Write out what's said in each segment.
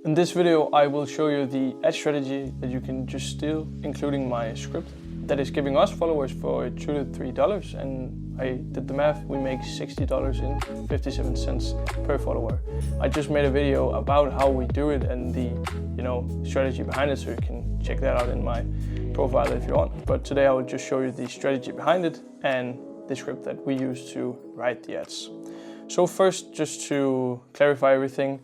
In this video, I will show you the ad strategy that you can just steal, including my script, that is giving us followers for $2 to $3. And I did the math, we make $60.57 per follower. I just made a video about how we do it and the strategy behind it, so you can check that out in my profile if you want. But today I will just show you the strategy behind it and the script that we use to write the ads. So first, just to clarify everything,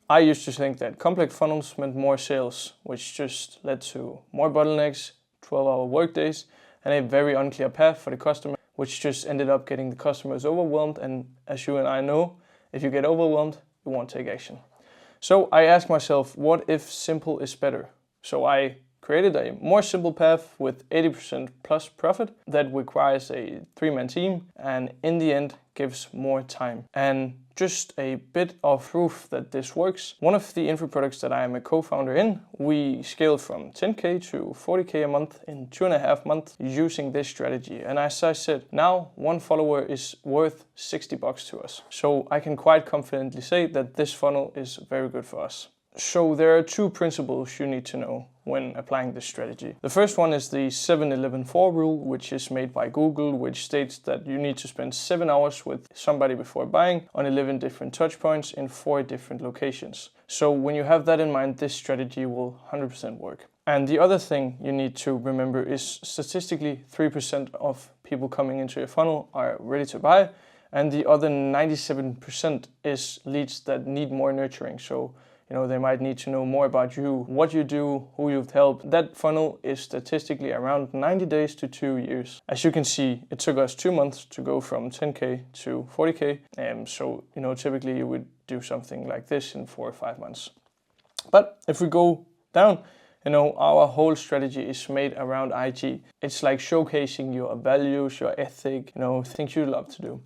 I used to think that complex funnels meant more sales, which just led to more bottlenecks, 12-hour workdays, and a very unclear path for the customer, which just ended up getting the customers overwhelmed. And as you and I know, if you get overwhelmed, you won't take action. So I asked myself, what if simple is better? So I created a more simple path with 80% plus profit that requires a 3-man team and in the end gives more time. And just a bit of proof that this works. One of the info products that I am a co-founder in, we scaled from 10K to 40K a month in 2.5 months using this strategy. And as I said, now one follower is worth $60 to us. So I can quite confidently say that this funnel is very good for us. So there are 2 principles you need to know when applying this strategy. The first one is the 7-11-4 rule, which is made by Google, which states that you need to spend 7 hours with somebody before buying on 11 different touch points in 4 different locations. So when you have that in mind, this strategy will 100% work. And the other thing you need to remember is statistically 3% of people coming into your funnel are ready to buy, and the other 97% is leads that need more nurturing. So they might need to know more about you, what you do, who you've helped. That funnel is statistically around 90 days to 2 years. As you can see, it took us 2 months to go from 10K to 40K. So typically you would do something like this in 4 or 5 months. But if we go down, our whole strategy is made around IG. It's like showcasing your values, your ethic, things you love to do.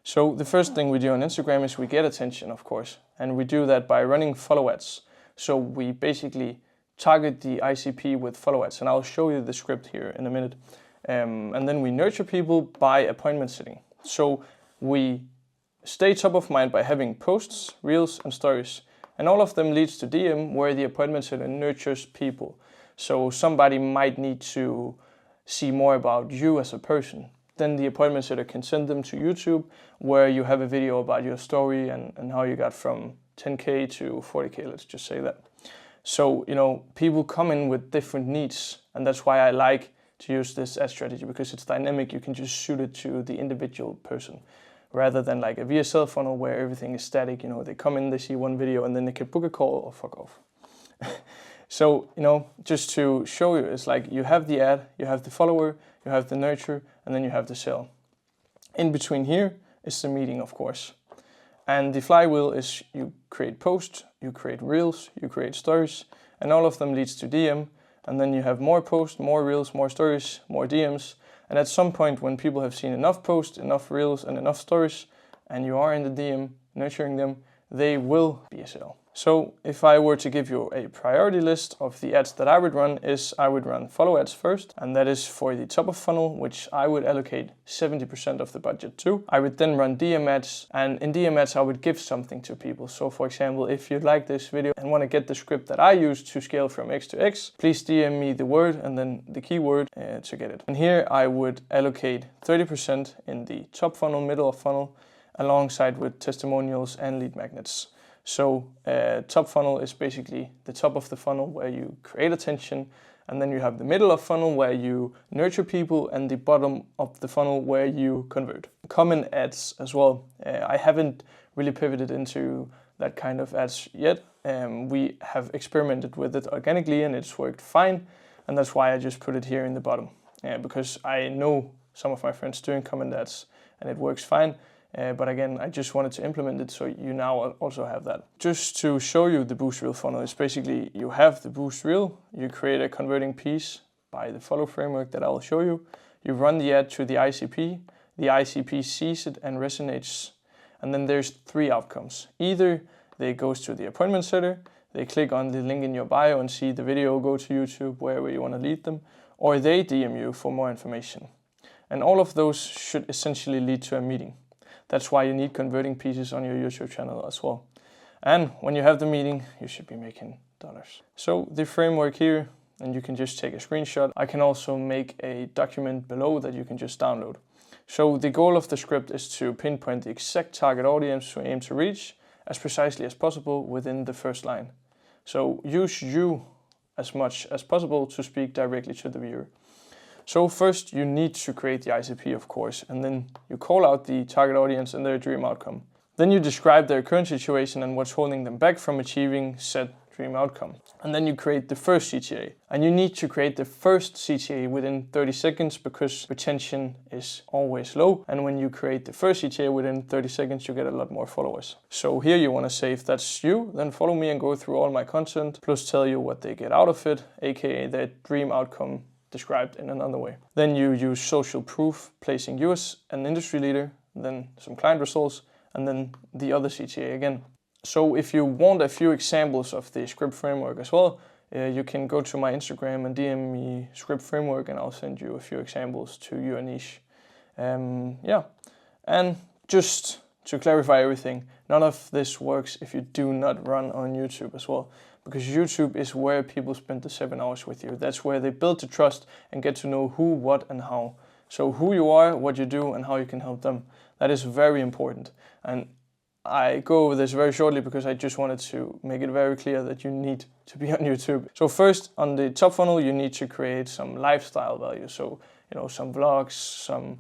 So the first thing we do on Instagram is we get attention, of course, and we do that by running follow ads. So we basically target the ICP with follow ads, and I'll show you the script here in a minute. And then we nurture people by appointment setting. So we stay top of mind by having posts, reels, and stories. And all of them leads to DM, where the appointment setter nurtures people. So somebody might need to see more about you as a person. Then the appointment setter can send them to YouTube, where you have a video about your story and how you got from 10K to 40K, let's just say that. So, people come in with different needs, and that's why I like to use this ad strategy, because it's dynamic. You can just suit it to the individual person, rather than like a VSL funnel where everything is static. They come in, they see one video, and then they can book a call or fuck off. So, just to show you, it's like you have the ad, you have the follower, you have the nurture, and then you have the sale. In between here is the meeting, of course. And the flywheel is you create posts, you create reels, you create stories, and all of them leads to DM. And then you have more posts, more reels, more stories, more DMs. And at some point, when people have seen enough posts, enough reels, and enough stories, and you are in the DM nurturing them, they will be a sale. So if I were to give you a priority list of the ads that I would run, I would run follow ads first, and that is for the top of funnel, which I would allocate 70% of the budget to. I would then run DM ads, and in DM ads I would give something to people. So for example, if you like this video and want to get the script that I use to scale from X to X, please DM me the word and then the keyword to get it. And here I would allocate 30% in the top funnel, middle of funnel, alongside with testimonials and lead magnets. So top funnel is basically the top of the funnel where you create attention, and then you have the middle of funnel where you nurture people, and the bottom of the funnel where you convert. Common ads as well. I haven't really pivoted into that kind of ads yet. We have experimented with it organically and it's worked fine, and that's why I just put it here in the bottom, because I know some of my friends doing comment ads and it works fine. But again, I just wanted to implement it, so you now also have that. Just to show you the boost reel funnel, is basically you have the boost reel, you create a converting piece by the follow framework that I'll show you. You run the ad to the ICP sees it and resonates, and then there's 3 outcomes. Either they goes to the appointment setter, they click on the link in your bio and see the video, go to YouTube, wherever you want to lead them, or they DM you for more information. And all of those should essentially lead to a meeting. That's why you need converting pieces on your YouTube channel as well. And when you have the meeting, you should be making dollars. So the framework here, and you can just take a screenshot. I can also make a document below that you can just download. So the goal of the script is to pinpoint the exact target audience we aim to reach as precisely as possible within the first line. So use you as much as possible to speak directly to the viewer. So first you need to create the ICP, of course, and then you call out the target audience and their dream outcome. Then you describe their current situation and what's holding them back from achieving said dream outcome. And then you create the first CTA. And you need to create the first CTA within 30 seconds because retention is always low. And when you create the first CTA within 30 seconds, you get a lot more followers. So here you want to say, if that's you, then follow me and go through all my content, plus tell you what they get out of it, aka their dream outcome described in another way. Then you use social proof, placing you as an industry leader, then some client results, and then the other CTA again. So if you want a few examples of the script framework as well, you can go to my Instagram and DM me script framework and I'll send you a few examples to your niche. Yeah, and just to clarify everything, none of this works if you do not run on YouTube as well, because YouTube is where people spend the 7 hours with you. That's where they build the trust and get to know who, what, and how. So who you are, what you do, and how you can help them. That is very important. And I go over this very shortly because I just wanted to make it very clear that you need to be on YouTube. So first, on the top funnel, you need to create some lifestyle value. So, some vlogs, some,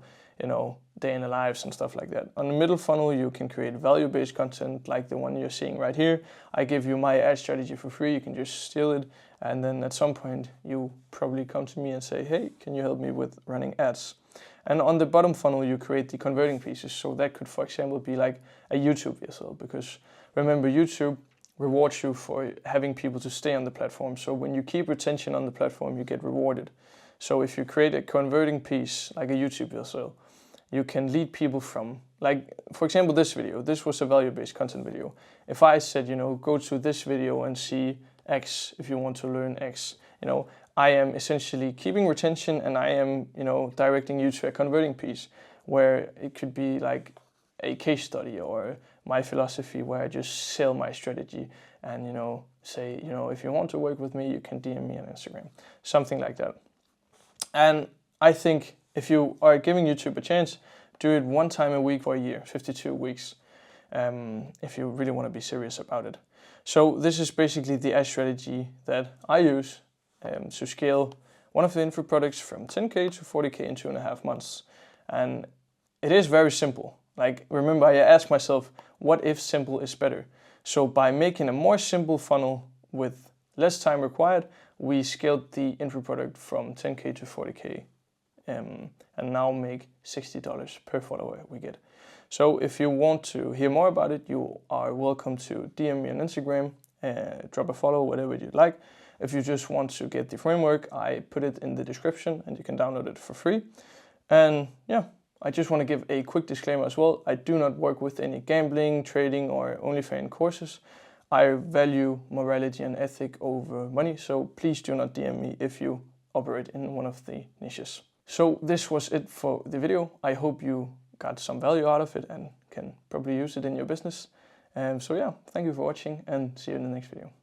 day in the lives and stuff like that. On the middle funnel, you can create value-based content like the one you're seeing right here. I give you my ad strategy for free. You can just steal it. And then at some point, you probably come to me and say, hey, can you help me with running ads? And on the bottom funnel, you create the converting pieces. So that could, for example, be like a YouTube VSL, because remember, YouTube rewards you for having people to stay on the platform. So when you keep retention on the platform, you get rewarded. So if you create a converting piece like a YouTube VSL, you can lead people from, like, for example, this video. This was a value-based content video. If I said, go to this video and see X if you want to learn X, I am essentially keeping retention and I am, directing you to a converting piece where it could be like a case study or my philosophy where I just sell my strategy and, say, if you want to work with me, you can DM me on Instagram, something like that. And I think if you are giving YouTube a chance, do it 1 time a week for a year, 52 weeks, if you really want to be serious about it. So this is basically the ad strategy that I use to scale one of the info products from 10K to 40K in 2.5 months. And it is very simple. Like, remember, I asked myself, what if simple is better? So by making a more simple funnel with less time required, we scaled the info product from 10K to 40K and now make $60 per follower we get. So if you want to hear more about it, you are welcome to DM me on Instagram, drop a follow, whatever you'd like. If you just want to get the framework, I put it in the description and you can download it for free. And yeah, I just want to give a quick disclaimer as well. I do not work with any gambling, trading, or OnlyFans courses. I value morality and ethic over money, so please do not DM me if you operate in one of the niches. So this was it for the video. I hope you got some value out of it and can probably use it in your business. So yeah, thank you for watching and see you in the next video.